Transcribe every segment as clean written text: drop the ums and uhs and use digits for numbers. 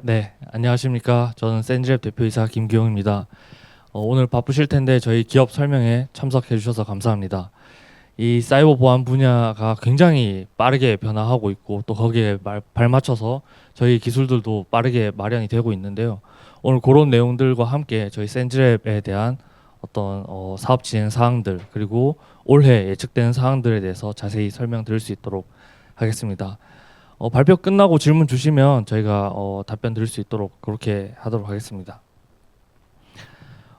네, 안녕하십니까. 저는 센즈랩 대표이사 김기용입니다. 오늘 바쁘실 텐데 저희 기업 설명에 참석해 주셔서 감사합니다. 이 사이버 보안 분야가 굉장히 빠르게 변화하고 있고 또 거기에 발맞춰서 저희 기술들도 빠르게 마련이 되고 있는데요. 오늘 그런 내용들과 함께 저희 센즈랩에 대한 어떤 사업 진행 사항들 그리고 올해 예측되는 사항들에 대해서 자세히 설명드릴 수 있도록 하겠습니다. 발표 끝나고 질문 주시면 저희가 답변 드릴 수 있도록 그렇게 하도록 하겠습니다.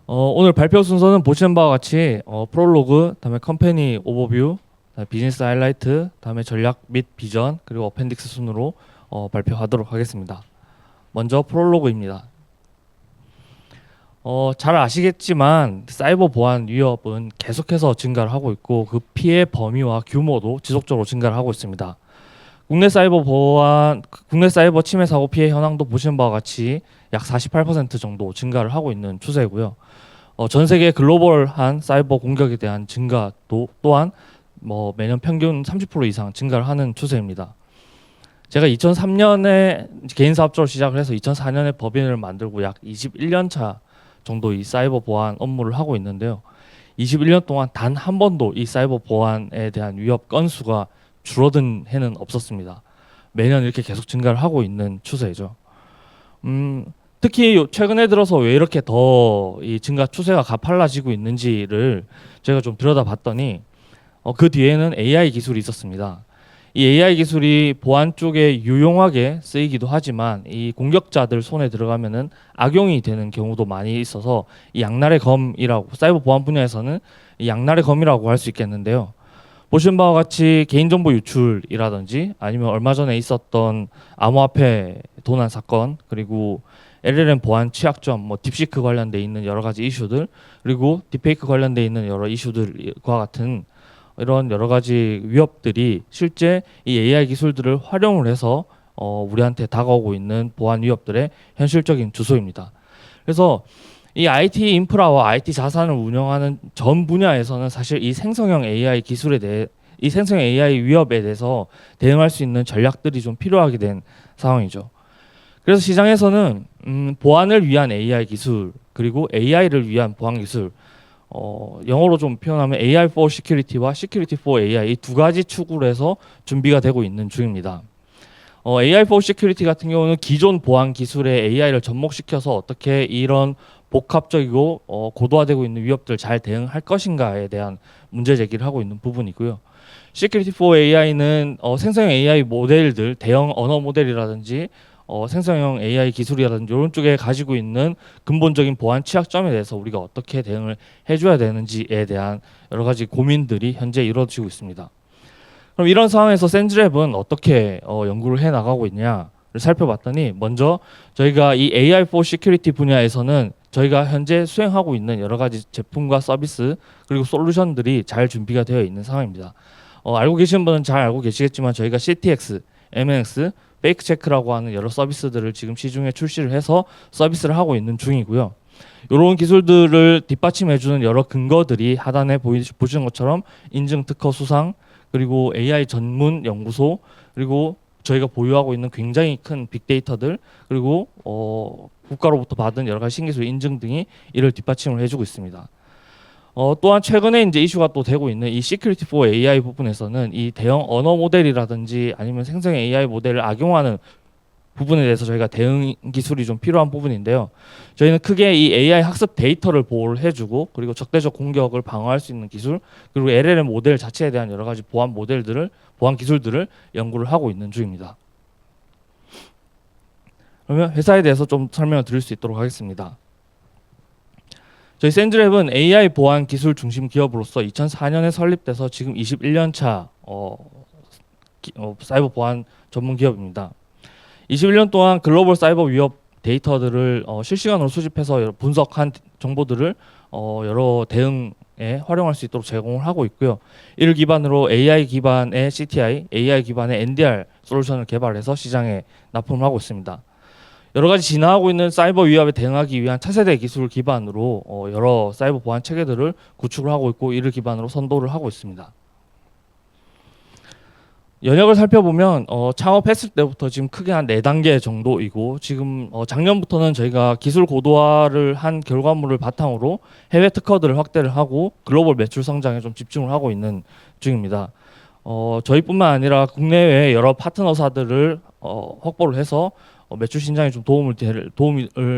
오늘 발표 순서는 보시는 바와 같이 프롤로그, 다음에 컴퍼니 오버뷰, 다음에 비즈니스 하이라이트, 다음에 전략 및 비전, 그리고 어펜딕스 순으로 발표하도록 하겠습니다. 먼저 프롤로그입니다. 잘 아시겠지만 사이버 보안 위협은 계속해서 증가를 하고 있고 그 피해 범위와 규모도 지속적으로 증가를 하고 있습니다. 국내 사이버 침해 사고 피해 현황도 보시는 바와 같이 약 48% 정도 증가를 하고 있는 추세고요. 전 세계 글로벌한 사이버 공격에 대한 증가도 또한 매년 평균 30% 이상 증가를 하는 추세입니다. 제가 2003년에 개인 사업자로 시작을 해서 2004년에 법인을 만들고 약 21년 차 정도 이 사이버 보안 업무를 하고 있는데요. 21년 동안 단 한 번도 이 사이버 보안에 대한 위협 건수가 줄어든 해는 없었습니다. 매년 이렇게 계속 증가를 하고 있는 추세죠. 특히 최근에 들어서 왜 이렇게 더 이 증가 추세가 가팔라지고 있는지를 제가 좀 들여다봤더니 그 뒤에는 AI 기술이 있었습니다. 이 AI 기술이 보안 쪽에 유용하게 쓰이기도 하지만 이 공격자들 손에 들어가면은 악용이 되는 경우도 많이 있어서 이 양날의 검이라고 사이버 보안 분야에서는 이 양날의 검이라고 할 수 있겠는데요. 보신 바와 같이 개인정보 유출이라든지 아니면 얼마 전에 있었던 암호화폐 도난 사건 그리고 LLM 보안 취약점, 딥시크 관련돼 있는 여러 가지 이슈들 그리고 딥페이크 관련돼 있는 여러 이슈들과 같은 이런 여러 가지 위협들이 실제 이 AI 기술들을 활용을 해서 우리한테 다가오고 있는 보안 위협들의 현실적인 주소입니다. 그래서 이 IT 인프라와 IT 자산을 운영하는 전 분야에서는 사실 이 생성형 AI 기술에 대해 이 생성형 AI 위협에 대해서 대응할 수 있는 전략들이 좀 필요하게 된 상황이죠. 그래서 시장에서는 보안을 위한 AI 기술 그리고 AI를 위한 보안 기술 영어로 좀 표현하면 AI for Security와 Security for AI 이 두 가지 축으로 해서 준비가 되고 있는 중입니다. AI for Security 같은 경우는 기존 보안 기술에 AI를 접목시켜서 어떻게 이런 복합적이고 고도화되고 있는 위협들 잘 대응할 것인가에 대한 문제 제기를 하고 있는 부분이고요. Security for AI는 생성형 AI 모델들, 대형 언어 모델이라든지 생성형 AI 기술이라든지 이런 쪽에 가지고 있는 근본적인 보안 취약점에 대해서 우리가 어떻게 대응을 해줘야 되는지에 대한 여러 가지 고민들이 현재 이루어지고 있습니다. 그럼 이런 상황에서 센즈랩은 어떻게 연구를 해 나가고 있냐를 살펴봤더니 먼저 저희가 이 AI for Security 분야에서는 저희가 현재 수행하고 있는 여러 가지 제품과 서비스 그리고 솔루션들이 잘 준비가 되어 있는 상황입니다. 알고 계시는 분은 잘 알고 계시겠지만 저희가 CTX, MNX, 페이크 체크라고 하는 여러 서비스들을 지금 시중에 출시를 해서 서비스를 하고 있는 중이고요. 이런 기술들을 뒷받침해주는 여러 근거들이 하단에 보시는 것처럼 인증 특허 수상 그리고 AI 전문 연구소 그리고 저희가 보유하고 있는 굉장히 큰 빅데이터들 그리고 국가로부터 받은 여러 가지 신기술 인증 등이 이를 뒷받침을 해주고 있습니다. 또한 최근에 이제 이슈가 또 되고 있는 이 Security for AI 부분에서는 이 대형 언어 모델이라든지 아니면 생성 AI 모델을 악용하는 부분에 대해서 저희가 대응 기술이 좀 필요한 부분인데요. 저희는 크게 이 AI 학습 데이터를 보호를 해주고 그리고 적대적 공격을 방어할 수 있는 기술 그리고 LLM 모델 자체에 대한 여러 가지 보안 기술들을 연구를 하고 있는 중입니다. 그러면 회사에 대해서 좀 설명을 드릴 수 있도록 하겠습니다. 저희 센즈랩은 AI 보안 기술 중심 기업으로서 2004년에 설립돼서 지금 21년 차 사이버 보안 전문 기업입니다. 21년 동안 글로벌 사이버 위협 데이터들을 실시간으로 수집해서 분석한 정보들을 여러 대응에 활용할 수 있도록 제공을 하고 있고요. 이를 기반으로 AI 기반의 CTI, AI 기반의 NDR 솔루션을 개발해서 시장에 납품을 하고 있습니다. 여러 가지 진화하고 있는 사이버 위협에 대응하기 위한 차세대 기술을 기반으로 여러 사이버 보안 체계들을 구축을 하고 있고 이를 기반으로 선도를 하고 있습니다. 연역을 살펴보면 창업했을 때부터 지금 크게 한 4단계 정도이고 지금 작년부터는 저희가 기술 고도화를 한 결과물을 바탕으로 해외 특허들을 확대를 하고 글로벌 매출 성장에 좀 집중을 하고 있는 중입니다. 저희뿐만 아니라 국내외 여러 파트너사들을 확보를 해서 매출 신장에 좀 도움을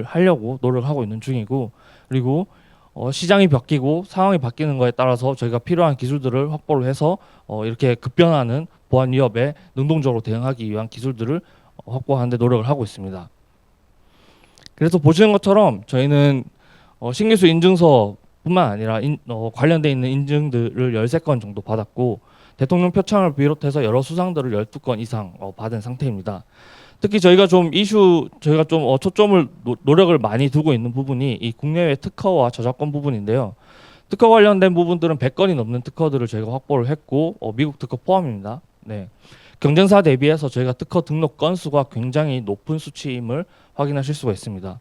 하려고 노력하고 있는 중이고, 그리고 시장이 바뀌고 상황이 바뀌는 거에 따라서 저희가 필요한 기술들을 확보를 해서 이렇게 급변하는 보안 위협에 능동적으로 대응하기 위한 기술들을 확보하는 데 노력을 하고 있습니다. 그래서 보시는 것처럼 저희는 신기술 인증서뿐만 아니라 관련돼 있는 인증들을 13건 정도 받았고, 대통령 표창을 비롯해서 여러 수상들을 12건 이상 받은 상태입니다. 특히 저희가 좀 초점을 노력을 많이 두고 있는 부분이 이 국내외 특허와 저작권 부분인데요. 특허 관련된 부분들은 100건이 넘는 특허들을 저희가 확보를 했고 미국 특허 포함입니다. 네. 경쟁사 대비해서 저희가 특허 등록 건수가 굉장히 높은 수치임을 확인하실 수가 있습니다.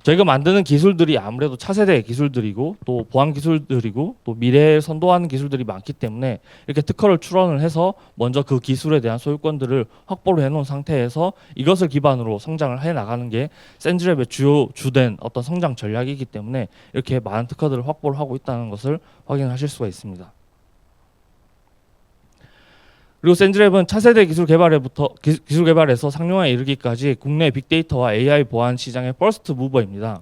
저희가 만드는 기술들이 아무래도 차세대 기술들이고 또 보안 기술들이고 또 미래에 선도하는 기술들이 많기 때문에 이렇게 특허를 출원을 해서 먼저 그 기술에 대한 소유권들을 확보를 해놓은 상태에서 이것을 기반으로 성장을 해 나가는 게 센즈랩의 주된 어떤 성장 전략이기 때문에 이렇게 많은 특허들을 확보를 하고 있다는 것을 확인하실 수가 있습니다. 그리고 센즈랩은 차세대 기술 개발에서 상용화에 이르기까지 국내 빅데이터와 AI 보안 시장의 퍼스트 무버입니다.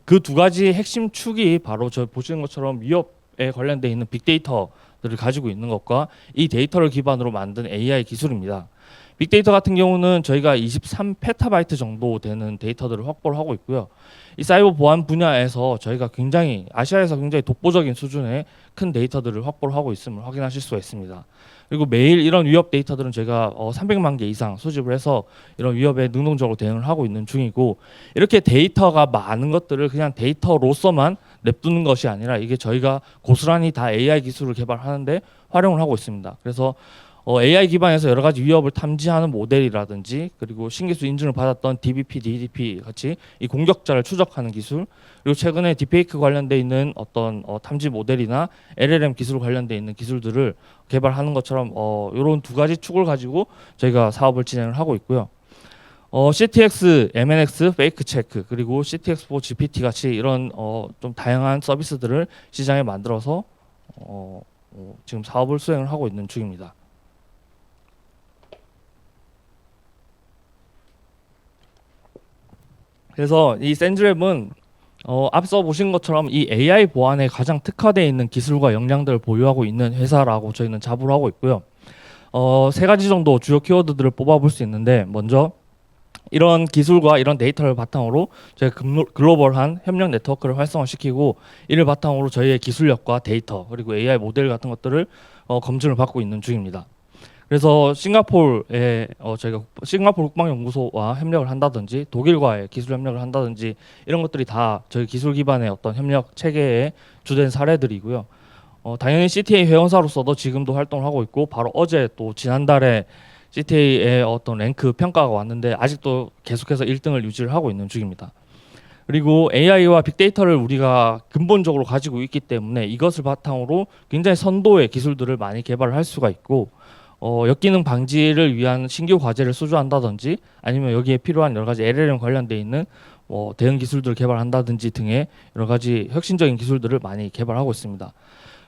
그 두 가지 핵심 축이 바로 저 보시는 것처럼 위협에 관련돼 있는 빅데이터들을 가지고 있는 것과 이 데이터를 기반으로 만든 AI 기술입니다. 빅데이터 같은 경우는 저희가 23페타바이트 정도 되는 데이터들을 확보를 하고 있고요. 이 사이버 보안 분야에서 저희가 아시아에서 굉장히 독보적인 수준의 큰 데이터들을 확보를 하고 있음을 확인하실 수가 있습니다. 그리고 매일 이런 위협 데이터들은 저희가 300만 개 이상 수집을 해서 이런 위협에 능동적으로 대응을 하고 있는 중이고, 이렇게 데이터가 많은 것들을 그냥 데이터로서만 냅두는 것이 아니라 이게 저희가 고스란히 다 AI 기술을 개발하는데 활용을 하고 있습니다. 그래서 AI 기반에서 여러 가지 위협을 탐지하는 모델이라든지, 그리고 신기술 인증을 받았던 DBP, DDP 같이 이 공격자를 추적하는 기술, 그리고 최근에 딥페이크 관련돼 있는 어떤 탐지 모델이나 LLM 기술 관련돼 있는 기술들을 개발하는 것처럼 이런 두 가지 축을 가지고 저희가 사업을 진행을 하고 있고요. CTX, MNX, 페이크 체크, 그리고 CTX4 GPT 같이 이런 좀 다양한 서비스들을 시장에 만들어서 지금 사업을 수행을 하고 있는 중입니다. 그래서 이 센즈랩은 앞서 보신 것처럼 이 AI 보안에 가장 특화되어 있는 기술과 역량들을 보유하고 있는 회사라고 저희는 자부를 하고 있고요. 3가지 정도 주요 키워드들을 뽑아볼 수 있는데, 먼저 이런 기술과 이런 데이터를 바탕으로 저희가 글로벌한 협력 네트워크를 활성화시키고, 이를 바탕으로 저희의 기술력과 데이터 그리고 AI 모델 같은 것들을 검증을 받고 있는 중입니다. 그래서 싱가포르에 저희가 싱가포르 국방연구소와 협력을 한다든지 독일과의 기술 협력을 한다든지 이런 것들이 다 저희 기술 기반의 어떤 협력 체계의 주된 사례들이고요. 당연히 CTA 회원사로서도 지금도 활동을 하고 있고, 바로 어제 또 지난달에 CTA의 어떤 랭크 평가가 왔는데 아직도 계속해서 1등을 유지를 하고 있는 중입니다. 그리고 AI와 빅데이터를 우리가 근본적으로 가지고 있기 때문에 이것을 바탕으로 굉장히 선도의 기술들을 많이 개발을 할 수가 있고, 역기능 방지를 위한 신규 과제를 수주한다든지 아니면 여기에 필요한 여러 가지 LLM 관련돼 있는 대응 기술들을 개발한다든지 등의 여러 가지 혁신적인 기술들을 많이 개발하고 있습니다.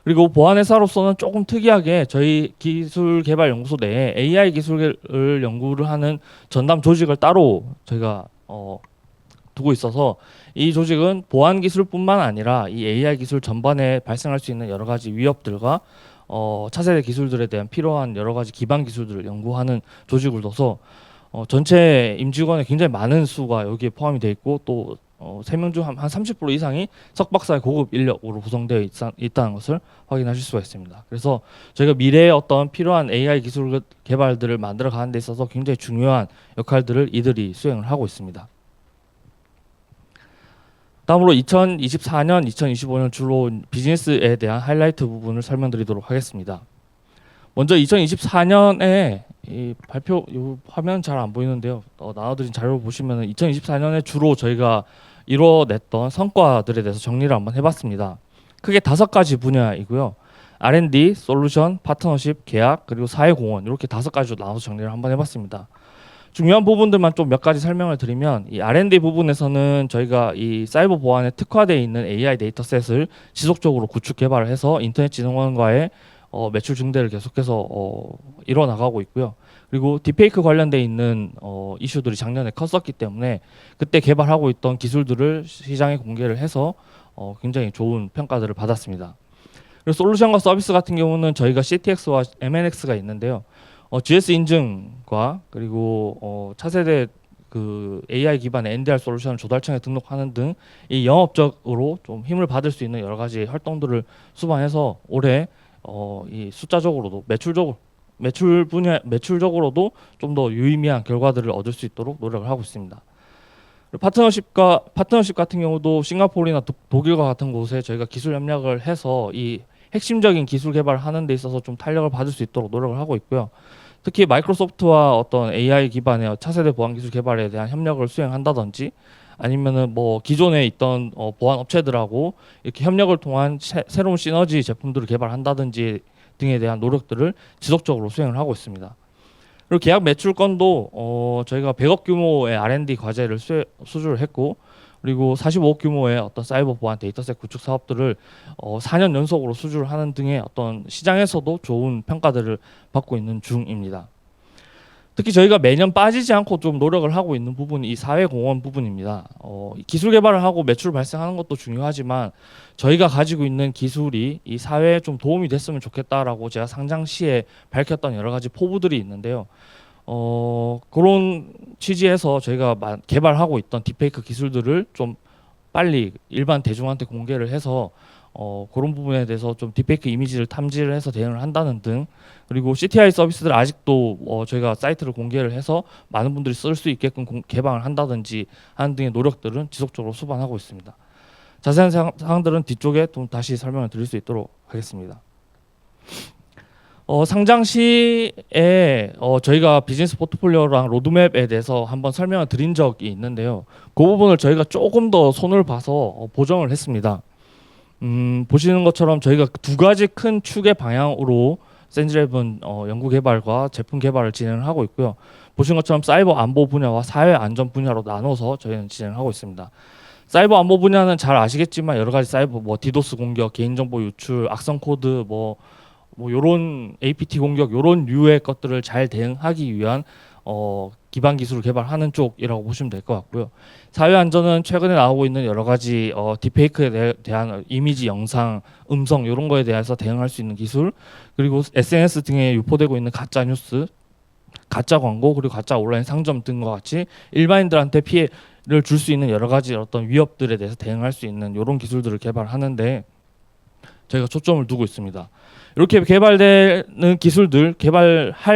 그리고 보안회사로서는 조금 특이하게 저희 기술개발연구소 내에 AI 기술을 연구를 하는 전담 조직을 따로 저희가 두고 있어서, 이 조직은 보안 기술뿐만 아니라 이 AI 기술 전반에 발생할 수 있는 여러 가지 위협들과 차세대 기술들에 대한 필요한 여러 가지 기반 기술들을 연구하는 조직을 둬서 전체 임직원의 굉장히 많은 수가 여기에 포함이 되어 있고, 또 3명 중 한 30% 이상이 석박사의 고급 인력으로 구성되어 있다는 것을 확인하실 수가 있습니다. 그래서 저희가 미래에 어떤 필요한 AI 기술 개발들을 만들어 가는 데 있어서 굉장히 중요한 역할들을 이들이 수행을 하고 있습니다. 다음으로 2024년, 2025년 주로 비즈니스에 대한 하이라이트 부분을 설명드리도록 하겠습니다. 먼저 2024년에 이 발표, 이 화면 잘 안 보이는데요. 나눠드린 자료를 보시면 2024년에 주로 저희가 이뤄냈던 성과들에 대해서 정리를 한번 해봤습니다. 크게 5가지 분야이고요. R&D, 솔루션, 파트너십, 계약, 그리고 사회공헌 이렇게 5가지로 나눠서 정리를 한번 해봤습니다. 중요한 부분들만 좀 몇 가지 설명을 드리면 이 R&D 부분에서는 저희가 이 사이버 보안에 특화되어 있는 AI 데이터셋을 지속적으로 구축 개발을 해서 인터넷진흥원과의 매출 증대를 계속해서 이뤄나가고 있고요. 그리고 딥페이크 관련돼 있는 이슈들이 작년에 컸었기 때문에 그때 개발하고 있던 기술들을 시장에 공개를 해서 굉장히 좋은 평가들을 받았습니다. 그리고 솔루션과 서비스 같은 경우는 저희가 CTX와 MNX가 있는데요. GS 인증과 그리고 차세대 그 AI 기반의 NDR 솔루션을 조달청에 등록하는 등 이 영업적으로 좀 힘을 받을 수 있는 여러 가지 활동들을 수반해서 올해 이 숫자적으로도 매출적으로도 좀 더 유의미한 결과들을 얻을 수 있도록 노력을 하고 있습니다. 파트너십 같은 경우도 싱가포르나 독일과 같은 곳에 저희가 기술 협력을 해서 이 핵심적인 기술 개발을 하는 데 있어서 좀 탄력을 받을 수 있도록 노력을 하고 있고요. 특히 마이크로소프트와 어떤 AI 기반의 차세대 보안 기술 개발에 대한 협력을 수행한다든지 아니면은 뭐 기존에 있던 보안 업체들하고 이렇게 협력을 통한 새로운 시너지 제품들을 개발한다든지 등에 대한 노력들을 지속적으로 수행을 하고 있습니다. 그리고 계약 매출 건도 저희가 100억 규모의 R&D 과제를 수주를 했고 그리고 45억 규모의 어떤 사이버 보안 데이터셋 구축 사업들을 4년 연속으로 수주를 하는 등의 어떤 시장에서도 좋은 평가들을 받고 있는 중입니다. 특히 저희가 매년 빠지지 않고 좀 노력을 하고 있는 부분이 이 사회공헌 부분입니다. 기술 개발을 하고 매출 발생하는 것도 중요하지만 저희가 가지고 있는 기술이 이 사회에 좀 도움이 됐으면 좋겠다라고 제가 상장 시에 밝혔던 여러 가지 포부들이 있는데요. 그런 취지에서 저희가 개발하고 있던 딥페이크 기술들을 좀 빨리 일반 대중한테 공개를 해서 그런 부분에 대해서 좀 딥페이크 이미지를 탐지를 해서 대응을 한다는 등 그리고 CTI 서비스들 아직도 저희가 사이트를 공개를 해서 많은 분들이 쓸 수 있게끔 개방을 한다든지 하는 등의 노력들은 지속적으로 수반하고 있습니다. 자세한 사항들은 뒤쪽에 좀 다시 설명을 드릴 수 있도록 하겠습니다. 상장 시에 저희가 비즈니스 포트폴리오랑 로드맵에 대해서 한번 설명을 드린 적이 있는데요. 그 부분을 저희가 조금 더 손을 봐서 보정을 했습니다. 보시는 것처럼 저희가 2가지 큰 축의 방향으로 센즈랩은 연구 개발과 제품 개발을 진행을 하고 있고요. 보시는 것처럼 사이버 안보 분야와 사회 안전 분야로 나눠서 저희는 진행을 하고 있습니다. 사이버 안보 분야는 잘 아시겠지만 여러 가지 사이버 디도스 공격, 개인정보 유출, 악성 코드 뭐 요런 APT 공격 요런 류의 것들을 잘 대응하기 위한 기반 기술을 개발하는 쪽이라고 보시면 될 것 같고요. 사회 안전은 최근에 나오고 있는 여러 가지 딥페이크에 대한 이미지, 영상, 음성 이런 거에 대해서 대응할 수 있는 기술, 그리고 SNS 등에 유포되고 있는 가짜 뉴스, 가짜 광고, 그리고 가짜 온라인 상점 등과 같이 일반인들한테 피해를 줄 수 있는 여러 가지 어떤 위협들에 대해서 대응할 수 있는 이런 기술들을 개발하는데 저희가 초점을 두고 있습니다. 이렇게 개발할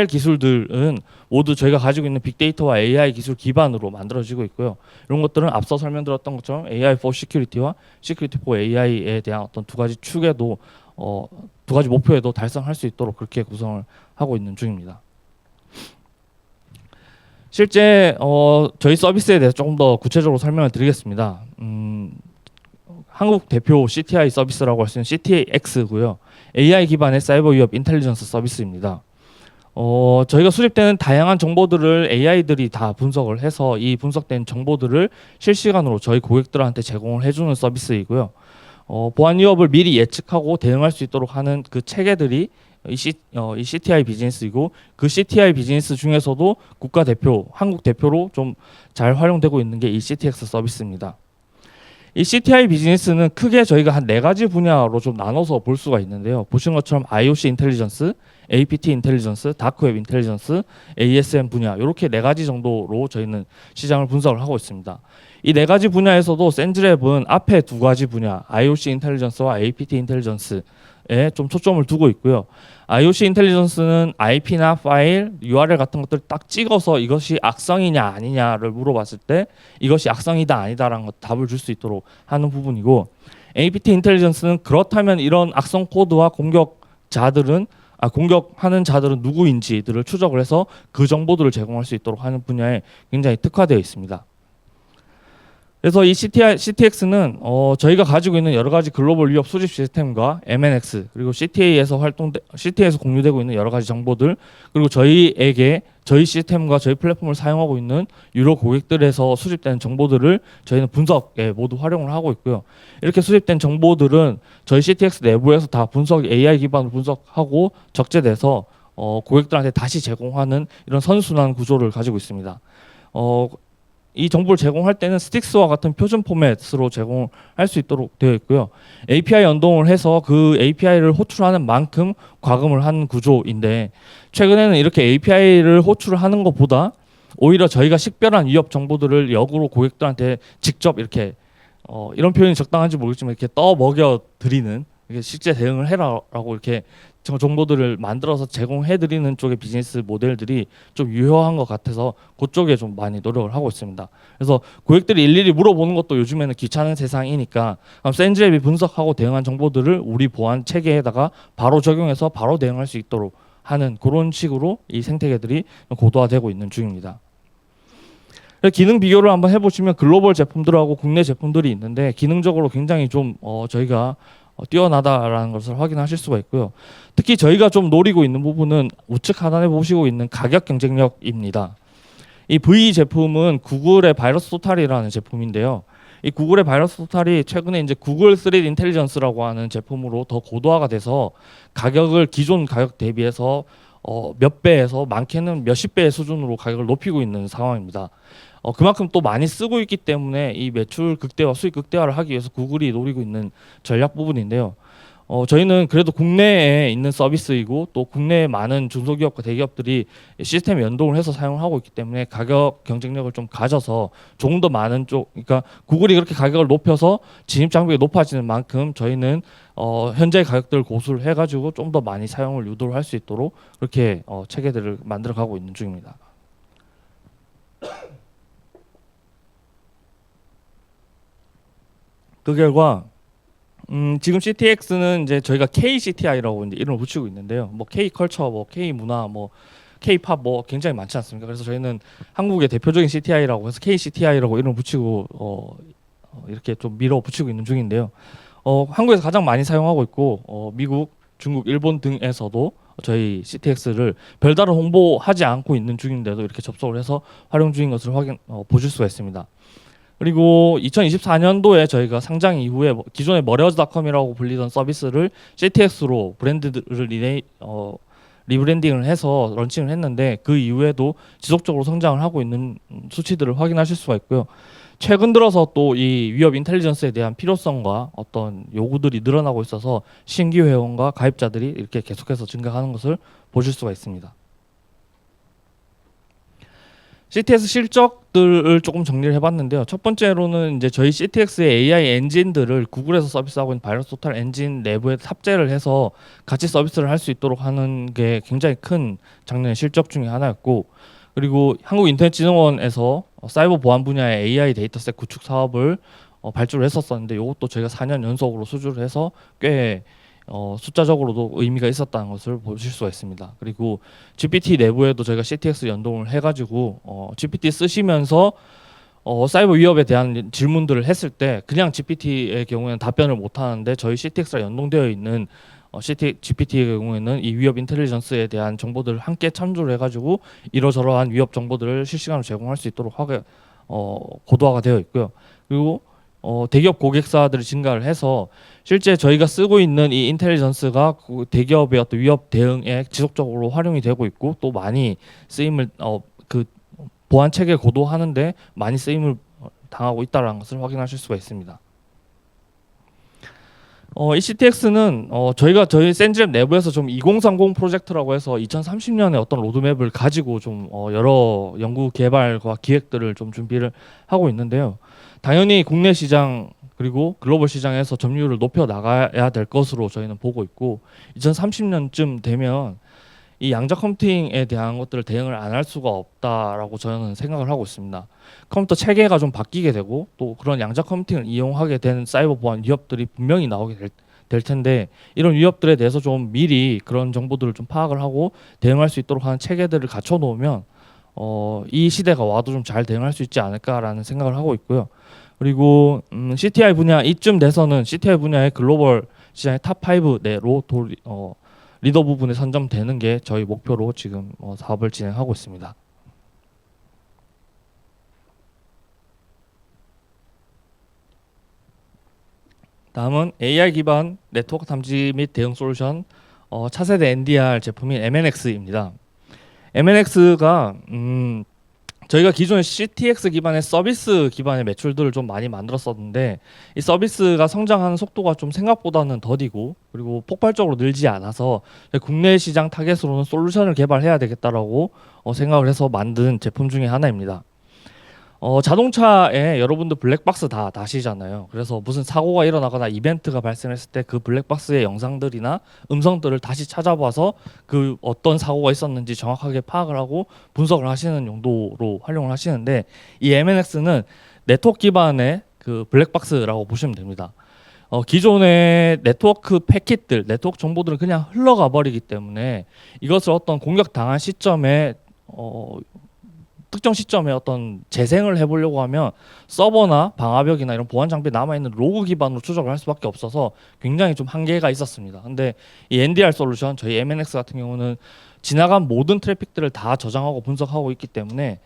기술들은 모두 저희가 가지고 있는 빅데이터와 AI 기술 기반으로 만들어지고 있고요. 이런 것들은 앞서 설명드렸던 것처럼 AI for Security와 Security for AI에 대한 어떤 2가지 축에도 2가지 목표에도 달성할 수 있도록 그렇게 구성을 하고 있는 중입니다. 실제 저희 서비스에 대해서 조금 더 구체적으로 설명을 드리겠습니다. 한국 대표 CTI 서비스라고 할 수 있는 CTX고요. AI 기반의 사이버 위협 인텔리전스 서비스입니다. 저희가 수집되는 다양한 정보들을 AI들이 다 분석을 해서 이 분석된 정보들을 실시간으로 저희 고객들한테 제공을 해주는 서비스이고요. 보안 위협을 미리 예측하고 대응할 수 있도록 하는 그 체계들이 이 CTI 비즈니스이고 그 CTI 비즈니스 중에서도 국가 대표, 한국 대표로 좀 잘 활용되고 있는 게 이 CTX 서비스입니다. 이 CTI 비즈니스는 크게 저희가 한 4가지 분야로 좀 나눠서 볼 수가 있는데요. 보신 것처럼 IOC 인텔리전스, APT 인텔리전스, 다크웹 인텔리전스, ASM 분야 이렇게 4가지 정도로 저희는 시장을 분석을 하고 있습니다. 이 4가지 분야에서도 센즈랩은 앞에 2가지 분야 IOC 인텔리전스와 APT 인텔리전스에 좀 초점을 두고 있고요. IOC 인텔리전스는 IP나 파일, URL 같은 것들을 딱 찍어서 이것이 악성이냐 아니냐를 물어봤을 때 이것이 악성이다 아니다라는 것 답을 줄 수 있도록 하는 부분이고, APT 인텔리전스는 그렇다면 이런 악성 코드와 공격하는 자들은 누구인지들을 추적을 해서 그 정보들을 제공할 수 있도록 하는 분야에 굉장히 특화되어 있습니다. 그래서 이 CTX는 저희가 가지고 있는 여러 가지 글로벌 위협 수집 시스템과 MNX 그리고 CTA에서 공유되고 있는 여러 가지 정보들 그리고 저희에게 저희 시스템과 저희 플랫폼을 사용하고 있는 유료 고객들에서 수집되는 정보들을 저희는 분석에 모두 활용을 하고 있고요. 이렇게 수집된 정보들은 저희 CTX 내부에서 다 AI 기반으로 분석하고 적재돼서 고객들한테 다시 제공하는 이런 선순환 구조를 가지고 있습니다. 이 정보를 제공할 때는 스틱스와 같은 표준 포맷으로 제공할 수 있도록 되어 있고요. API 연동을 해서 그 API를 호출하는 만큼 과금을 하는 구조인데 최근에는 이렇게 API를 호출하는 것보다 오히려 저희가 식별한 위협 정보들을 역으로 고객들한테 직접 이렇게 이런 표현이 적당한지 모르겠지만 이렇게 떠먹여 드리는 실제 대응을 해라라고 이렇게 정보들을 만들어서 제공해드리는 쪽의 비즈니스 모델들이 좀 유효한 것 같아서 그쪽에 좀 많이 노력을 하고 있습니다. 그래서 고객들이 일일이 물어보는 것도 요즘에는 귀찮은 세상이니까 센즈앱이 분석하고 대응한 정보들을 우리 보안 체계에다가 바로 적용해서 바로 대응할 수 있도록 하는 그런 식으로 이 생태계들이 고도화되고 있는 중입니다. 기능 비교를 한번 해보시면 글로벌 제품들하고 국내 제품들이 있는데 기능적으로 굉장히 좀 저희가 뛰어나다라는 것을 확인하실 수가 있고요. 특히 저희가 좀 노리고 있는 부분은 우측 하단에 보시고 있는 가격 경쟁력입니다. 이 V 제품은 구글의 바이러스 토탈이라는 제품인데요. 이 구글의 바이러스 토탈이 최근에 이제 구글 3D 인텔리전스라고 하는 제품으로 더 고도화가 돼서 가격을 기존 가격 대비해서 몇 배에서 많게는 몇십 배의 수준으로 가격을 높이고 있는 상황입니다. 그만큼 또 많이 쓰고 있기 때문에 이 매출 극대화, 수익 극대화를 하기 위해서 구글이 노리고 있는 전략 부분인데요. 저희는 그래도 국내에 있는 서비스이고 또 국내에 많은 중소기업과 대기업들이 시스템 연동을 해서 사용을 하고 있기 때문에 가격 경쟁력을 좀 가져서 조금 더 많은 그러니까 구글이 그렇게 가격을 높여서 진입 장벽이 높아지는 만큼 저희는 현재 가격들을 고수를 해가지고 좀 더 많이 사용을 유도를 할 수 있도록 그렇게 체계들을 만들어가고 있는 중입니다. 그 결과 지금 CTX는 이제 저희가 KCTI라고 이제 이름을 붙이고 있는데요. 뭐 K 컬처, 뭐 K 문화, 뭐 K 팝 뭐 굉장히 많지 않습니까? 그래서 저희는 한국의 대표적인 CTI라고 해서 KCTI라고 이름을 붙이고 이렇게 좀 밀어붙이고 있는 중인데요. 한국에서 가장 많이 사용하고 있고 미국, 중국, 일본 등에서도 저희 CTX를 별다른 홍보하지 않고 있는 중인데도 이렇게 접속을 해서 활용 중인 것을 보실 수가 있습니다. 그리고 2024년도에 저희가 상장 이후에 기존의 머려즈닷컴이라고 불리던 서비스를 CTX로 브랜드를 리브랜딩을 해서 런칭을 했는데 그 이후에도 지속적으로 성장을 하고 있는 수치들을 확인하실 수가 있고요. 최근 들어서 또 이 위협 인텔리전스에 대한 필요성과 어떤 요구들이 늘어나고 있어서 신규 회원과 가입자들이 이렇게 계속해서 증가하는 것을 보실 수가 있습니다. CTX 실적들을 조금 정리를 해봤는데요. 첫 번째로는 이제 저희 CTX의 AI 엔진들을 구글에서 서비스하고 있는 바이러스 토탈 엔진 내부에 탑재를 해서 같이 서비스를 할 수 있도록 하는 게 굉장히 큰 작년의 실적 중에 하나였고, 그리고 한국인터넷진흥원에서 사이버 보안 분야의 AI 데이터셋 구축 사업을 발주를 했었었는데 이것도 저희가 4년 연속으로 수주를 해서 꽤 숫자적으로도 의미가 있었다는 것을 보실 수가 있습니다. 그리고 GPT 내부에도 저희가 CTX 연동을 해가지고 GPT 쓰시면서 사이버 위협에 대한 질문들을 했을 때 그냥 GPT의 경우에는 답변을 못 하는데 저희 CTX랑 연동되어 있는 GPT의 경우에는 이 위협 인텔리전스에 대한 정보들을 함께 참조를 해가지고 이러저러한 위협 정보들을 실시간으로 제공할 수 있도록 하게 고도화가 되어 있고요. 그리고 대기업 고객사들이 증가를 해서 실제 저희가 쓰고 있는 이 인텔리전스가 대기업의 어떤 위협 대응에 지속적으로 활용이 되고 있고 또 많이 쓰임을 그 보안 체계 고도하는데 많이 쓰임을 당하고 있다는 것을 확인하실 수가 있습니다. 이 CTX는 저희 센즈랩 내부에서 좀 2030 프로젝트라고 해서 2030년에 어떤 로드맵을 가지고 좀 여러 연구 개발과 기획들을 좀 준비를 하고 있는데요. 당연히 국내 시장 그리고 글로벌 시장에서 점유율을 높여 나가야 될 것으로 저희는 보고 있고 2030년쯤 되면 이 양자 컴퓨팅에 대한 것들을 대응을 안 할 수가 없다라고 저는 생각을 하고 있습니다. 컴퓨터 체계가 좀 바뀌게 되고 또 그런 양자 컴퓨팅을 이용하게 되는 사이버 보안 위협들이 분명히 나오게 될 텐데 이런 위협들에 대해서 좀 미리 그런 정보들을 좀 파악을 하고 대응할 수 있도록 하는 체계들을 갖춰 놓으면 이 시대가 와도 좀 잘 대응할 수 있지 않을까라는 생각을 하고 있고요. 그리고 CTI 분야 이쯤 돼서는 CTI 분야의 글로벌 시장의 탑5 내로 리더 부분에 선점되는 게 저희 목표로 지금 사업을 진행하고 있습니다. 다음은 AI 기반 네트워크 탐지 및 대응 솔루션 차세대 NDR 제품인 MNX입니다. MNX가 저희가 기존에 CTX 기반의 서비스 기반의 매출들을 좀 많이 만들었었는데 이 서비스가 성장하는 속도가 좀 생각보다는 더디고 그리고 폭발적으로 늘지 않아서 국내 시장 타겟으로는 솔루션을 개발해야 되겠다라고 생각을 해서 만든 제품 중에 하나입니다. 자동차에 여러분들 블랙박스 다 다시잖아요. 그래서 무슨 사고가 일어나거나 이벤트가 발생했을 때 그 블랙박스의 영상들이나 음성들을 다시 찾아봐서 그 어떤 사고가 있었는지 정확하게 파악을 하고 분석을 하시는 용도로 활용을 하시는데 이 MNX는 네트워크 기반의 그 블랙박스라고 보시면 됩니다. 기존의 네트워크 패킷들, 네트워크 정보들은 그냥 흘러가 버리기 때문에 이것을 어떤 공격 당한 시점에 특정 시점에 어떤 재생을 해보려고 하면 서버나 방화벽이나 이런 보안 장비에 남아있는 로그 기반으로 추적을 할 수밖에 없어서 굉장히 좀 한계가 있었습니다. 근데 이 NDR 솔루션, 저희 MNX 같은 경우는 지나간 모든 트래픽들을 다 저장하고 분석하고 있기 때문에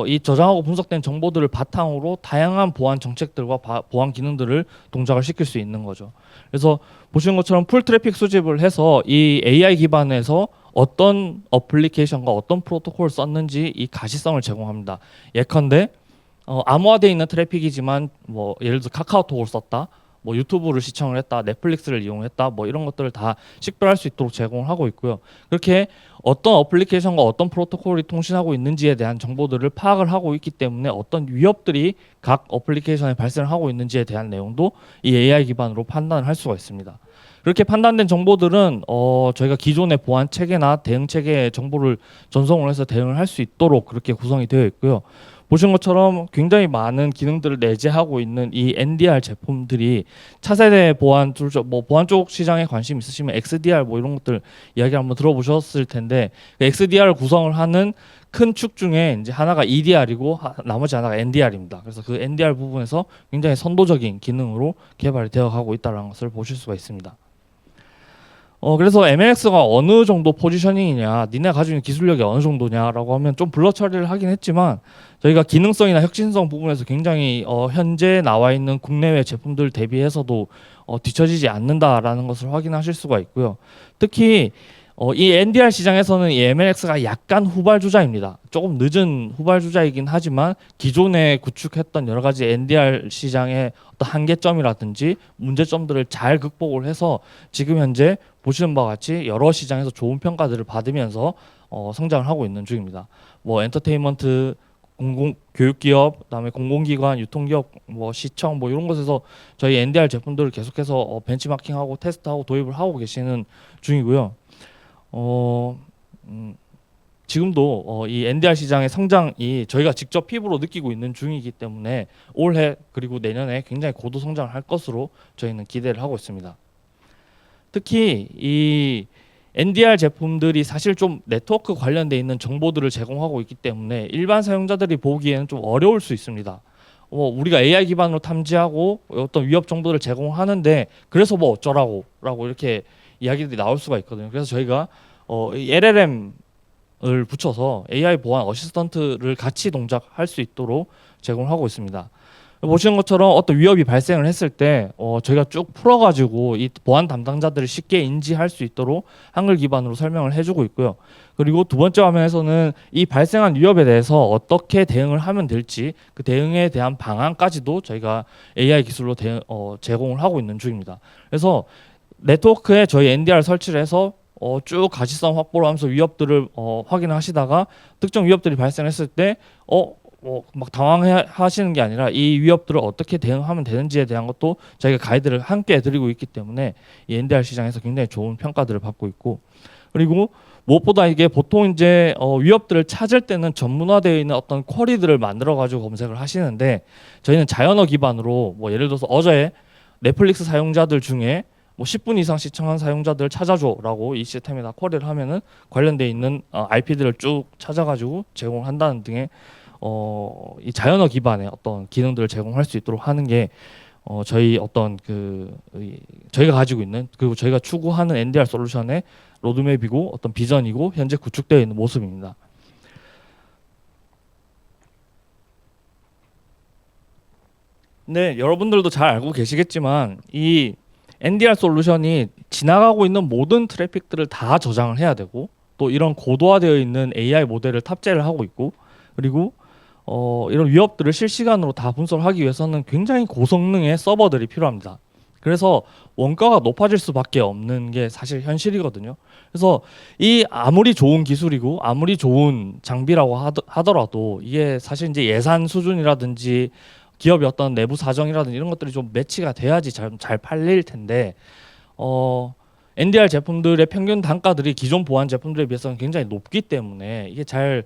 이 저장하고 분석된 정보들을 바탕으로 다양한 보안 정책들과 보안 기능들을 동작을 시킬 수 있는 거죠. 그래서 보시는 것처럼 풀 트래픽 수집을 해서 이 AI 기반에서 어떤 어플리케이션과 어떤 프로토콜을 썼는지 이 가시성을 제공합니다. 예컨대 암호화되어 있는 트래픽이지만 뭐 예를 들어 카카오톡을 썼다, 뭐 유튜브를 시청을 했다, 넷플릭스를 이용했다, 뭐 이런 것들을 다 식별할 수 있도록 제공을 하고 있고요. 그렇게 어떤 어플리케이션과 어떤 프로토콜이 통신하고 있는지에 대한 정보들을 파악을 하고 있기 때문에 어떤 위협들이 각 어플리케이션에 발생을 하고 있는지에 대한 내용도 이 AI 기반으로 판단을 할 수가 있습니다. 그렇게 판단된 정보들은 저희가 기존의 보안 체계나 대응 체계의 정보를 전송을 해서 대응을 할 수 있도록 그렇게 구성이 되어 있고요. 보신 것처럼 굉장히 많은 기능들을 내재하고 있는 이 NDR 제품들이 차세대 보안 뭐 보안 쪽 시장에 관심 있으시면 XDR 뭐 이런 것들 이야기 한번 들어보셨을 텐데 그 XDR 구성을 하는 큰 축 중에 이제 하나가 EDR이고 나머지 하나가 NDR입니다. 그래서 그 NDR 부분에서 굉장히 선도적인 기능으로 개발이 되어 가고 있다는 것을 보실 수가 있습니다. 그래서 MNX가 어느 정도 포지셔닝이냐, 니네 가지고 있는 기술력이 어느 정도냐라고 하면 좀 블러 처리를 하긴 했지만 저희가 기능성이나 혁신성 부분에서 굉장히 현재 나와 있는 국내외 제품들 대비해서도 뒤처지지 않는다라는 것을 확인하실 수가 있고요. 특히 이 NDR 시장에서는 이 MNX가 약간 후발주자입니다. 조금 늦은 후발주자이긴 하지만 기존에 구축했던 여러 가지 NDR 시장의 어떤 한계점이라든지 문제점들을 잘 극복을 해서 지금 현재 보시는 바와 같이 여러 시장에서 좋은 평가들을 받으면서 성장을 하고 있는 중입니다. 뭐 엔터테인먼트, 교육기업, 그다음에 공공기관, 유통기업, 뭐 시청, 뭐 이런 곳에서 저희 NDR 제품들을 계속해서 벤치마킹하고 테스트하고 도입을 하고 계시는 중이고요. 지금도 이 NDR 시장의 성장이 저희가 직접 피부로 느끼고 있는 중이기 때문에 올해 그리고 내년에 굉장히 고도 성장을 할 것으로 저희는 기대를 하고 있습니다. 특히 이 NDR 제품들이 사실 좀 네트워크 관련돼 있는 정보들을 제공하고 있기 때문에 일반 사용자들이 보기에는 좀 어려울 수 있습니다. 우리가 AI 기반으로 탐지하고 어떤 위협 정보를 제공하는데 그래서 뭐 어쩌라고라고 이렇게 이야기들이 나올 수가 있거든요. 그래서 저희가 이 LLM을 붙여서 AI 보안 어시스턴트를 같이 동작할 수 있도록 제공을 하고 있습니다. 보시는 것처럼 어떤 위협이 발생을 했을 때 저희가 쭉 풀어가지고 이 보안 담당자들을 쉽게 인지할 수 있도록 한글 기반으로 설명을 해주고 있고요. 그리고 두 번째 화면에서는 이 발생한 위협에 대해서 어떻게 대응을 하면 될지 그 대응에 대한 방안까지도 저희가 AI 기술로 제공을 하고 있는 중입니다. 그래서 네트워크에 저희 NDR 설치를 해서 쭉 가시성 확보를 하면서 위협들을 확인하시다가 특정 위협들이 발생했을 때 막 당황하시는 게 아니라 이 위협들을 어떻게 대응하면 되는지에 대한 것도 저희가 가이드를 함께 드리고 있기 때문에 이 NDR 시장에서 굉장히 좋은 평가들을 받고 있고 그리고 무엇보다 이게 보통 이제 위협들을 찾을 때는 전문화되어 있는 어떤 쿼리들을 만들어 가지고 검색을 하시는데 저희는 자연어 기반으로 뭐 예를 들어서 어제 넷플릭스 사용자들 중에 뭐 10분 이상 시청한 사용자들을 찾아줘라고 이 시스템에다 쿼리를 하면은 관련돼 있는 IP들을 쭉 찾아가지고 제공을 한다는 등의 이 자연어 기반의 어떤 기능들을 제공할 수 있도록 하는 게 저희 어떤 저희가 가지고 있는 그리고 저희가 추구하는 NDR 솔루션의 로드맵이고 어떤 비전이고 현재 구축되어 있는 모습입니다. 네, 여러분들도 잘 알고 계시겠지만 이 NDR 솔루션이 지나가고 있는 모든 트래픽들을 다 저장을 해야 되고 또 이런 고도화되어 있는 AI 모델을 탑재를 하고 있고 그리고 이런 위협들을 실시간으로 다 분석을 하기 위해서는 굉장히 고성능의 서버들이 필요합니다. 그래서 원가가 높아질 수밖에 없는 게 사실 현실이거든요. 그래서 이 아무리 좋은 기술이고 아무리 좋은 장비라고 하더라도 이게 사실 이제 예산 수준이라든지 기업의 어떤 내부 사정이라든지 이런 것들이 좀 매치가 돼야지 잘 팔릴 텐데 NDR 제품들의 평균 단가들이 기존 보안 제품들에 비해서는 굉장히 높기 때문에 이게 잘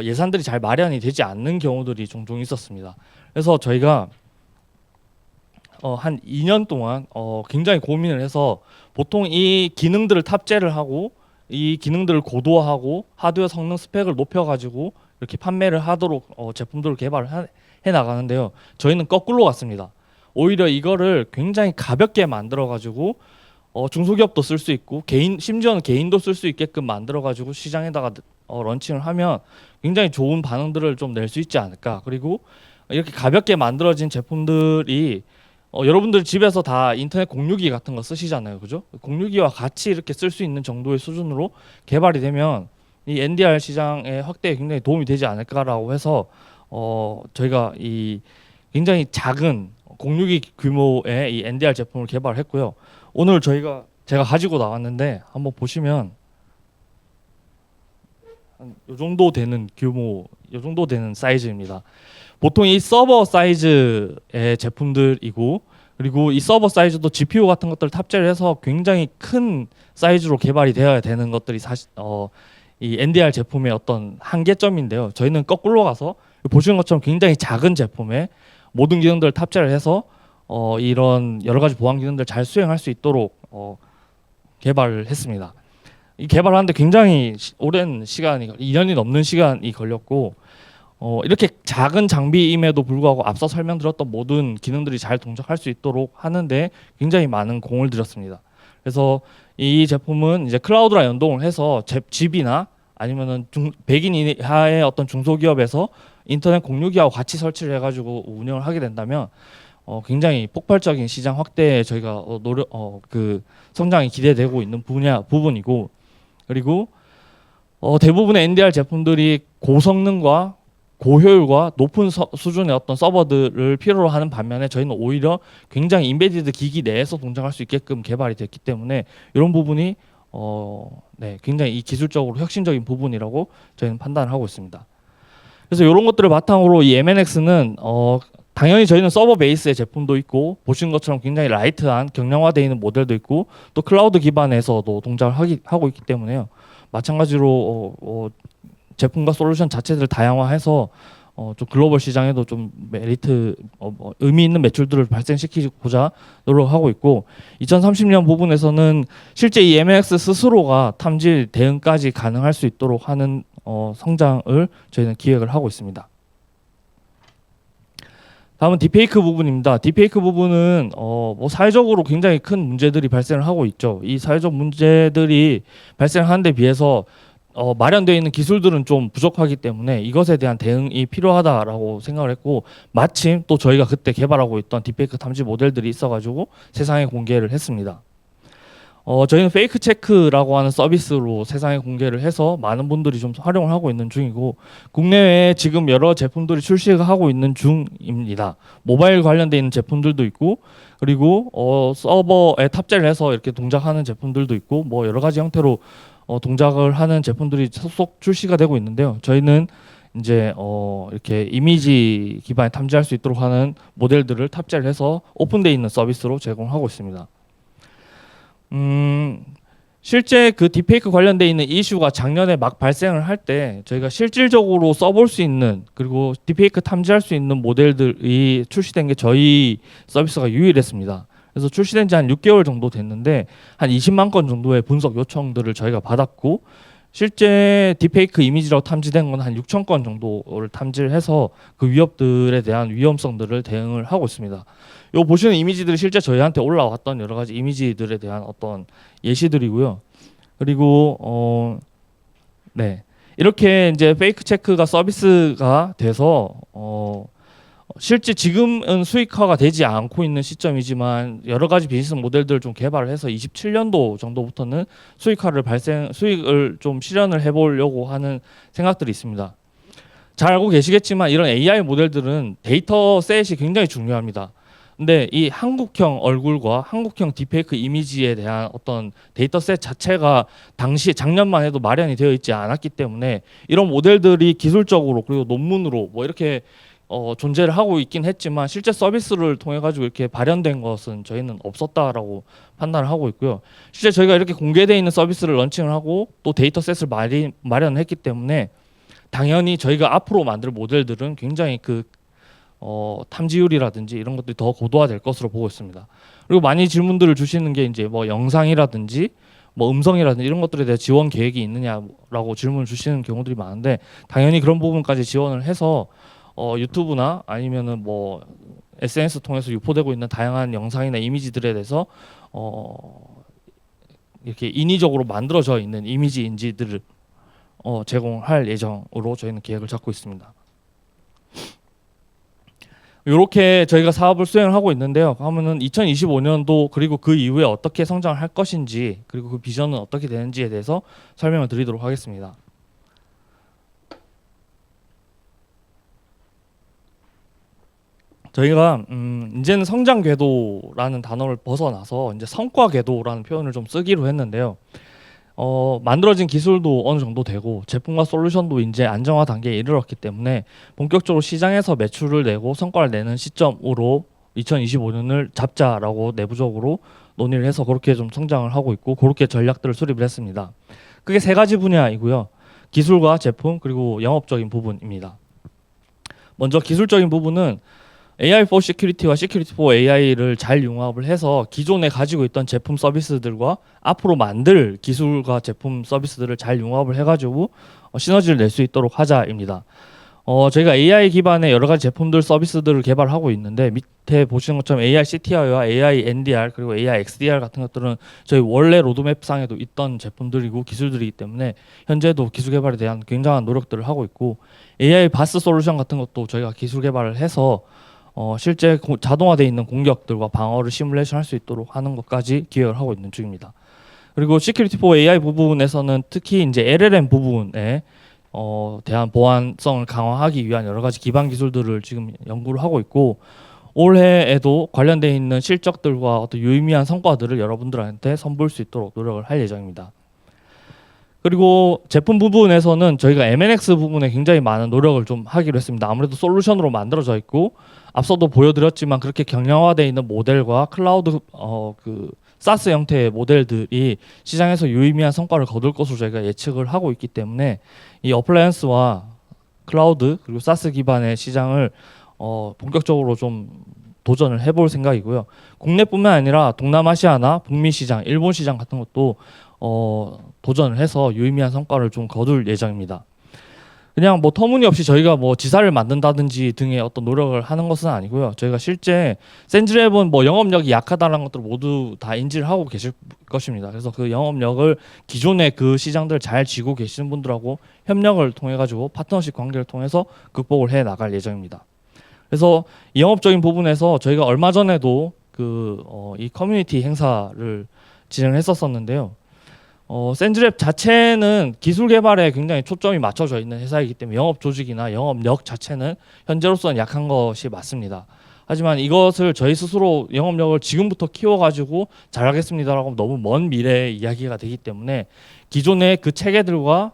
예산들이 잘 마련이 되지 않는 경우들이 종종 있었습니다. 그래서 저희가 한 2년 동안 굉장히 고민을 해서 보통 이 기능들을 탑재를 하고 이 기능들을 고도화하고 하드웨어 성능 스펙을 높여가지고 이렇게 판매를 하도록 제품들을 개발을 해 나가는데요. 저희는 거꾸로 갔습니다. 오히려 이거를 굉장히 가볍게 만들어가지고 중소기업도 쓸 수 있고 심지어는 개인도 쓸 수 있게끔 만들어가지고 시장에다가 런칭을 하면 굉장히 좋은 반응들을 좀 낼 수 있지 않을까. 그리고 이렇게 가볍게 만들어진 제품들이 여러분들 집에서 다 인터넷 공유기 같은 거 쓰시잖아요, 그죠? 공유기와 같이 이렇게 쓸 수 있는 정도의 수준으로 개발이 되면 이 NDR 시장의 확대에 굉장히 도움이 되지 않을까라고 해서 저희가 이 굉장히 작은 공유기 규모의 이 NDR 제품을 개발했고요. 오늘 제가 가지고 나왔는데 한번 보시면 이 정도 되는 규모, 이 정도 되는 사이즈입니다. 보통 이 서버 사이즈의 제품들이고 그리고 이 서버 사이즈도 GPU 같은 것들을 탑재를 해서 굉장히 큰 사이즈로 개발이 되어야 되는 것들이 사실 이 NDR 제품의 어떤 한계점인데요. 저희는 거꾸로 가서 보시는 것처럼 굉장히 작은 제품에 모든 기능들을 탑재를 해서 이런 여러 가지 보안 기능들을 잘 수행할 수 있도록 개발을 했습니다. 이 개발하는데 굉장히 오랜 시간이 2년이 넘는 시간이 걸렸고 이렇게 작은 장비임에도 불구하고 앞서 설명드렸던 모든 기능들이 잘 동작할 수 있도록 하는데 굉장히 많은 공을 들였습니다. 그래서 이 제품은 이제 클라우드랑 연동을 해서 집이나 아니면은 100인 이하의 어떤 중소기업에서 인터넷 공유기하고 같이 설치를 해가지고 운영을 하게 된다면 굉장히 폭발적인 시장 확대에 저희가 성장이 기대되고 있는 부분이고 그리고 대부분의 NDR 제품들이 고성능과 고효율과 높은 수준의 어떤 서버들을 필요로 하는 반면에 저희는 오히려 굉장히 인베디드 기기 내에서 동작할 수 있게끔 개발이 됐기 때문에 이런 부분이 굉장히 이 기술적으로 혁신적인 부분이라고 저희는 판단을 하고 있습니다. 그래서 이런 것들을 바탕으로 이 MNX는 당연히 저희는 서버 베이스의 제품도 있고 보신 것처럼 굉장히 라이트한 경량화되어 있는 모델도 있고 또 클라우드 기반에서도 동작을 하고 있기 때문에요. 마찬가지로 제품과 솔루션 자체를 다양화해서 좀 글로벌 시장에도 좀 메리트 의미 있는 매출들을 발생시키고자 노력하고 있고 2030년 부분에서는 실제 이 MNX 스스로가 탐지 대응까지 가능할 수 있도록 하는 성장을 저희는 기획을 하고 있습니다. 다음은 딥페이크 부분입니다. 딥페이크 부분은 사회적으로 굉장히 큰 문제들이 발생을 하고 있죠. 이 사회적 문제들이 발생하는 데 비해서 마련되어 있는 기술들은 좀 부족하기 때문에 이것에 대한 대응이 필요하다라고 생각을 했고 마침 또 저희가 그때 개발하고 있던 딥페이크 탐지 모델들이 있어가지고 세상에 공개를 했습니다. 저희는 페이크 체크라고 하는 서비스로 세상에 공개를 해서 많은 분들이 좀 활용을 하고 있는 중이고 국내외에 지금 여러 제품들이 출시하고 있는 중입니다. 모바일 관련돼 있는 제품들도 있고 그리고 서버에 탑재를 해서 이렇게 동작하는 제품들도 있고 뭐 여러 가지 형태로 동작을 하는 제품들이 속속 출시가 되고 있는데요. 저희는 이제 이렇게 이미지 기반에 탐지할 수 있도록 하는 모델들을 탑재를 해서 오픈되어 있는 서비스로 제공하고 있습니다. 실제 그 딥페이크 관련돼 있는 이슈가 작년에 막 발생을 할 때 저희가 실질적으로 써볼 수 있는 그리고 딥페이크 탐지할 수 있는 모델들이 출시된 게 저희 서비스가 유일했습니다. 그래서 출시된 지 한 6개월 정도 됐는데 한 20만 건 정도의 분석 요청들을 저희가 받았고 실제 딥페이크 이미지라고 탐지된 건 한 6천 건 정도를 탐지를 해서 그 위협들에 대한 위험성들을 대응을 하고 있습니다. 요 보시는 이미지들이 실제 저희한테 올라왔던 여러 가지 이미지들에 대한 어떤 예시들이고요. 그리고 네. 이렇게 이제 페이크 체크가 서비스가 돼서 실제 지금은 수익화가 되지 않고 있는 시점이지만 여러 가지 비즈니스 모델들을 좀 개발을 해서 27년도 정도부터는 수익을 좀 실현을 해보려고 하는 생각들이 있습니다. 잘 알고 계시겠지만 이런 AI 모델들은 데이터 셋이 굉장히 중요합니다. 근데 이 한국형 얼굴과 한국형 딥페이크 이미지에 대한 어떤 데이터 셋 자체가 당시 작년만 해도 마련이 되어 있지 않았기 때문에 이런 모델들이 기술적으로 그리고 논문으로 뭐 이렇게 존재를 하고 있긴 했지만 실제 서비스를 통해 가지고 이렇게 발현된 것은 저희는 없었다라고 판단을 하고 있고요. 실제 저희가 이렇게 공개되어 있는 서비스를 런칭을 하고 또 데이터 셋을 마련했기 때문에 당연히 저희가 앞으로 만들 모델들은 굉장히 탐지율이라든지 이런 것들이 더 고도화될 것으로 보고 있습니다. 그리고 많이 질문들을 주시는 게 이제 뭐 영상이라든지 뭐 음성이라든지 이런 것들에 대해 지원 계획이 있느냐라고 질문을 주시는 경우들이 많은데 당연히 그런 부분까지 지원을 해서 유튜브나 아니면은 뭐 SNS 통해서 유포되고 있는 다양한 영상이나 이미지들에 대해서 이렇게 인위적으로 만들어져 있는 이미지 인지들을 제공할 예정으로 저희는 계획을 잡고 있습니다. 이렇게 저희가 사업을 수행을 하고 있는데요. 그러면은 2025년도 그리고 그 이후에 어떻게 성장을 할 것인지 그리고 그 비전은 어떻게 되는지에 대해서 설명을 드리도록 하겠습니다. 저희가 이제는 성장 궤도라는 단어를 벗어나서 이제 성과 궤도라는 표현을 좀 쓰기로 했는데요. 만들어진 기술도 어느 정도 되고 제품과 솔루션도 이제 안정화 단계에 이르렀기 때문에 본격적으로 시장에서 매출을 내고 성과를 내는 시점으로 2025년을 잡자라고 내부적으로 논의를 해서 그렇게 좀 성장을 하고 있고 그렇게 전략들을 수립을 했습니다. 그게 세 가지 분야이고요. 기술과 제품 그리고 영업적인 부분입니다. 먼저 기술적인 부분은 AI for Security와 Security for AI를 잘 융합을 해서 기존에 가지고 있던 제품 서비스들과 앞으로 만들 기술과 제품 서비스들을 잘 융합을 해가지고 시너지를 낼 수 있도록 하자입니다. 저희가 AI 기반의 여러 가지 제품들 서비스들을 개발하고 있는데 밑에 보시는 것처럼 AI CTI와 AI NDR 그리고 AI XDR 같은 것들은 저희 원래 로드맵상에도 있던 제품들이고 기술들이기 때문에 현재도 기술 개발에 대한 굉장한 노력들을 하고 있고 AI 바스 솔루션 같은 것도 저희가 기술 개발을 해서 실제 자동화되어 있는 공격들과 방어를 시뮬레이션 할 수 있도록 하는 것까지 기획을 하고 있는 중입니다. 그리고 Security for AI 부분에서는 특히 이제 LLM 부분에 대한 보안성을 강화하기 위한 여러 가지 기반 기술들을 지금 연구를 하고 있고 올해에도 관련되어 있는 실적들과 어떤 유의미한 성과들을 여러분들한테 선보일 수 있도록 노력을 할 예정입니다. 그리고 제품 부분에서는 저희가 MNX 부분에 굉장히 많은 노력을 좀 하기로 했습니다. 아무래도 솔루션으로 만들어져 있고 앞서도 보여드렸지만 그렇게 경량화되어 있는 모델과 클라우드 사스 형태의 모델들이 시장에서 유의미한 성과를 거둘 것으로 저희가 예측을 하고 있기 때문에 이 어플라이언스와 클라우드 그리고 사스 기반의 시장을 본격적으로 좀 도전을 해볼 생각이고요. 국내뿐만 아니라 동남아시아나 북미 시장, 일본 시장 같은 것도 도전을 해서 유의미한 성과를 좀 거둘 예정입니다. 그냥 뭐 터무니없이 저희가 뭐 지사를 만든다든지 등의 어떤 노력을 하는 것은 아니고요. 저희가 실제 센즈랩은 뭐 영업력이 약하다는 것들을 모두 다 인지를 하고 계실 것입니다. 그래서 그 영업력을 기존의 그 시장들을 잘 쥐고 계시는 분들하고 협력을 통해 가지고 파트너십 관계를 통해서 극복을 해 나갈 예정입니다. 그래서 이 영업적인 부분에서 저희가 얼마 전에도 이 커뮤니티 행사를 진행했었었는데요. 센즈랩 자체는 기술 개발에 굉장히 초점이 맞춰져 있는 회사이기 때문에 영업 조직이나 영업력 자체는 현재로서는 약한 것이 맞습니다. 하지만 이것을 저희 스스로 영업력을 지금부터 키워가지고 잘하겠습니다라고 하면 너무 먼 미래의 이야기가 되기 때문에 기존의 그 체계들과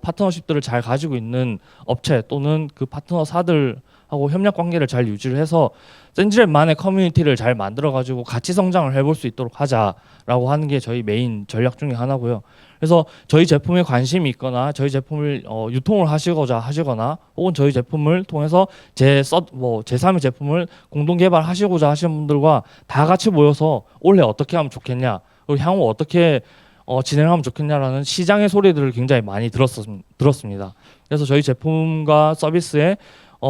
파트너십들을 잘 가지고 있는 업체 또는 그 파트너사들하고 협력 관계를 잘 유지를 해서 센즈랩만의 커뮤니티를 잘 만들어가지고 같이 성장을 해볼 수 있도록 하자라고 하는 게 저희 메인 전략 중에 하나고요. 그래서 저희 제품에 관심이 있거나 저희 제품을 유통을 하시거나 혹은 저희 제품을 통해서 제3의 제품을 공동 개발하시고자 하시는 분들과 다 같이 모여서 올해 어떻게 하면 좋겠냐 그리고 향후 어떻게 진행하면 좋겠냐라는 시장의 소리들을 굉장히 많이 들었습니다. 그래서 저희 제품과 서비스에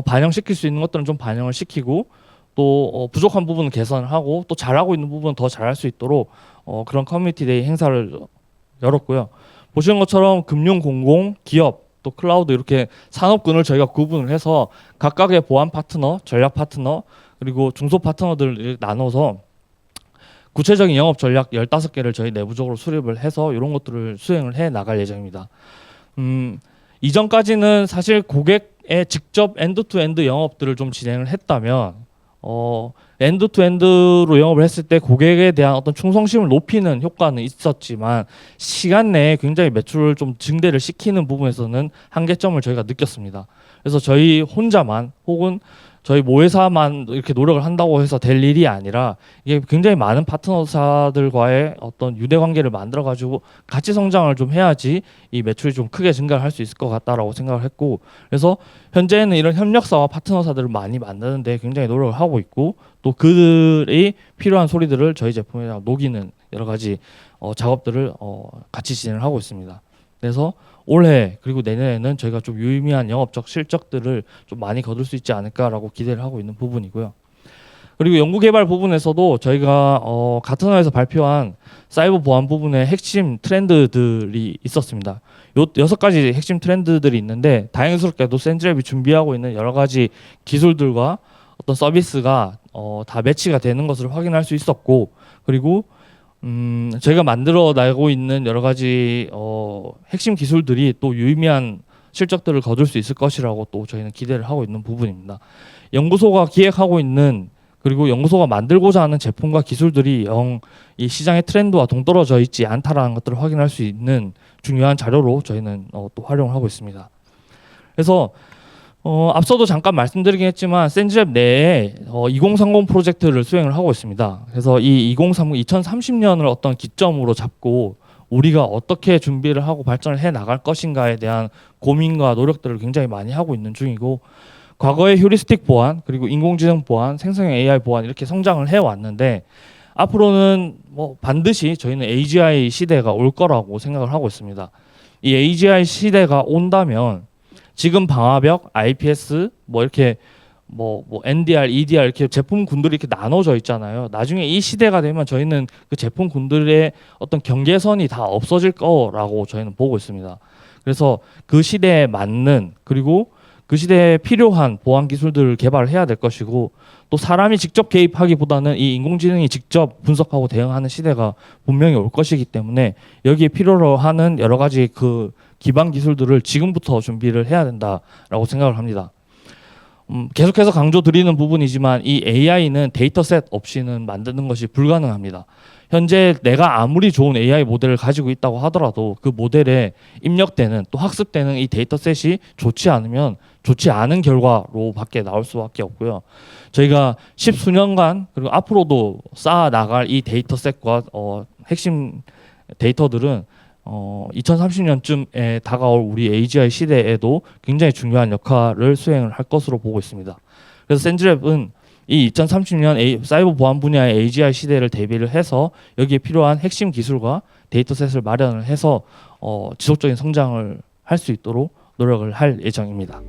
반영시킬 수 있는 것들은 좀 반영을 시키고 또 부족한 부분은 개선을 하고 또 잘하고 있는 부분은 더 잘할 수 있도록 그런 커뮤니티 데이 행사를 열었고요. 보시는 것처럼 금융, 공공, 기업, 또 클라우드 이렇게 산업군을 저희가 구분을 해서 각각의 보안 파트너, 전략 파트너, 그리고 중소 파트너들을 나눠서 구체적인 영업 전략 15개를 저희 내부적으로 수립을 해서 이런 것들을 수행을 해 나갈 예정입니다. 이전까지는 사실 고객의 직접 엔드투엔드 영업들을 좀 진행을 했다면 엔드투엔드로 영업을 했을 때 고객에 대한 어떤 충성심을 높이는 효과는 있었지만 시간 내에 굉장히 매출을 좀 증대를 시키는 부분에서는 한계점을 저희가 느꼈습니다. 그래서 저희 혼자만 혹은 저희 모회사만 이렇게 노력을 한다고 해서 될 일이 아니라 이게 굉장히 많은 파트너사들과의 어떤 유대 관계를 만들어 가지고 같이 성장을 좀 해야지 이 매출이 좀 크게 증가를 할 수 있을 것 같다라고 생각을 했고, 그래서 현재는 이런 협력사와 파트너사들을 많이 만드는데 굉장히 노력을 하고 있고 또 그들이 필요한 소리들을 저희 제품에 녹이는 여러 가지 작업들을 같이 진행을 하고 있습니다. 그래서 올해 그리고 내년에는 저희가 좀 유의미한 영업적 실적들을 좀 많이 거둘 수 있지 않을까라고 기대를 하고 있는 부분이고요. 그리고 연구개발 부분에서도 저희가 가트너에서 발표한 사이버 보안 부분의 핵심 트렌드들이 있었습니다. 요 6가지 핵심 트렌드들이 있는데 다행스럽게도 센즈랩이 준비하고 있는 여러 가지 기술들과 어떤 서비스가 다 매치가 되는 것을 확인할 수 있었고, 그리고 저희가 만들어내고 있는 여러 가지 핵심 기술들이 또 유의미한 실적들을 거둘 수 있을 것이라고 또 저희는 기대를 하고 있는 부분입니다. 연구소가 기획하고 있는 그리고 연구소가 만들고자 하는 제품과 기술들이 영 이 시장의 트렌드와 동떨어져 있지 않다라는 것들을 확인할 수 있는 중요한 자료로 저희는 또 활용을 하고 있습니다. 그래서 앞서도 잠깐 말씀드리긴 했지만 센즈랩 내에 2030 프로젝트를 수행을 하고 있습니다. 그래서 이 2030, 2030년을 어떤 기점으로 잡고 우리가 어떻게 준비를 하고 발전을 해 나갈 것인가에 대한 고민과 노력들을 굉장히 많이 하고 있는 중이고, 과거의 휴리스틱 보안, 그리고 인공지능 보안, 생성형 AI 보안 이렇게 성장을 해왔는데 앞으로는 뭐 반드시 저희는 AGI 시대가 올 거라고 생각을 하고 있습니다. 이 AGI 시대가 온다면 지금 방화벽, IPS, 뭐 이렇게 뭐 NDR, EDR 이렇게 제품군들이 이렇게 나눠져 있잖아요. 나중에 이 시대가 되면 저희는 그 제품군들의 어떤 경계선이 다 없어질 거라고 저희는 보고 있습니다. 그래서 그 시대에 맞는 그리고 그 시대에 필요한 보안 기술들을 개발을 해야 될 것이고, 또 사람이 직접 개입하기보다는 이 인공지능이 직접 분석하고 대응하는 시대가 분명히 올 것이기 때문에 여기에 필요로 하는 여러 가지 그 기반 기술들을 지금부터 준비를 해야 된다라고 생각을 합니다. 계속해서 강조드리는 부분이지만 이 AI는 데이터셋 없이는 만드는 것이 불가능합니다. 현재 내가 아무리 좋은 AI 모델을 가지고 있다고 하더라도 그 모델에 입력되는 또 학습되는 이 데이터셋이 좋지 않으면 좋지 않은 결과로 밖에 나올 수밖에 없고요. 저희가 10수년간 그리고 앞으로도 쌓아 나갈 이 데이터셋과 핵심 데이터들은 2030년쯤에 다가올 우리 AGI 시대에도 굉장히 중요한 역할을 수행을 할 것으로 보고 있습니다. 그래서 센즈랩은 이 2030년 사이버 보안 분야의 AGI 시대를 대비를 해서 여기에 필요한 핵심 기술과 데이터셋을 마련을 해서 지속적인 성장을 할 수 있도록 노력을 할 예정입니다.